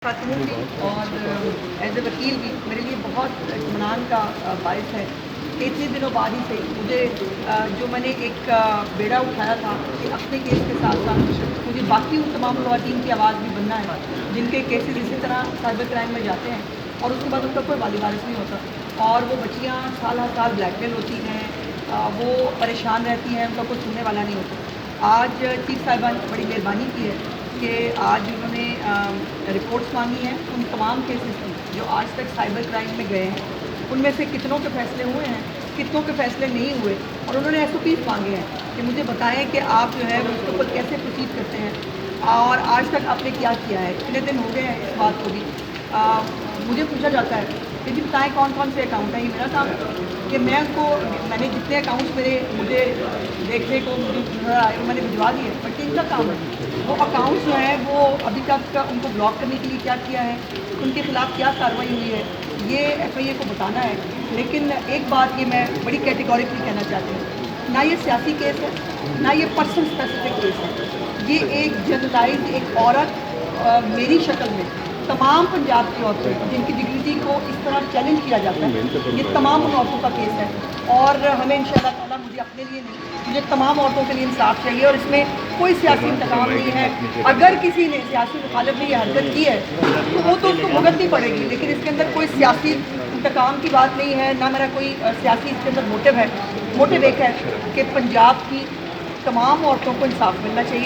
खातून भी और as a वकील भी मेरे लिए बहुत इत्मीनान का बायस है कि इतने दिनों बाद ही से मुझे जो मैंने एक बेड़ा उठाया था कि अपने केस के साथ साथ मुझे बाकी उन तमाम ख़वातीन की आवाज़ भी बनना है जिनके केसेस इसी तरह साइबर क्राइम में जाते हैं और उसके बाद उनका कोई वाली वारिस नहीं होता और वो बच्चियाँ साल हर साल ब्लैकमेल होती हैं, वो परेशान रहती हैं, उनका कोई सुनने वाला नहीं होता। आज चीफ साहिबा ने बड़ी मेहरबानी की है कि आज उन्होंने रिपोर्ट्स मांगी हैं उन तमाम केसेस की जो आज तक साइबर क्राइम में गए हैं, उनमें से कितनों के फैसले हुए हैं, कितनों के फैसले नहीं हुए और उन्होंने SOPs मांगे हैं कि मुझे बताएं कि आप जो है उसके ऊपर कैसे प्रोसीड करते हैं और आज तक आपने क्या किया है। इतने दिन हो गए हैं इस बात को भी। मुझे पूछा जाता है कि जी बताएँ कौन कौन से अकाउंट हैं। ये मेरा काम है कि मैंने जितने अकाउंट्स मुझे देखने को मुझे नजर आए वो मैंने भिजवा दिए, बट इनका काम है वो अकाउंट्स जो हैं वो अभी तक उनको ब्लॉक करने के लिए क्या किया है, उनके खिलाफ क्या कार्रवाई हुई है, ये FIA को बताना है। लेकिन एक बात ये मैं बड़ी कैटेगोरिकली कहना चाहती हूँ, ना ये सियासी केस है, ना ये पर्सन स्पेसिफिक केस है। ये एक जनरलाइज एक औरत मेरी शक्ल में तमाम पंजाब की औरतें जिनकी डिग्निटी को इस तरह चैलेंज किया जाता है, ये तमाम उन औरतों का केस है और हमें इंशाअल्लाह ताला मुझे अपने लिए नहीं, मुझे तमाम औरतों के लिए इंसाफ चाहिए और इसमें कोई सियासी इंतकाम नहीं है। अगर किसी ने सियासी मुखालिफ ने ये हरकत की है तो वो तो उसको भुगतनी पड़ेगी, लेकिन इसके अंदर कोई सियासी इंतकाम की बात नहीं है, ना मेरा कोई सियासी इसके अंदर मोटिव है। मोटिव एक है कि पंजाब की तमाम औरतों को इंसाफ मिलना चाहिए।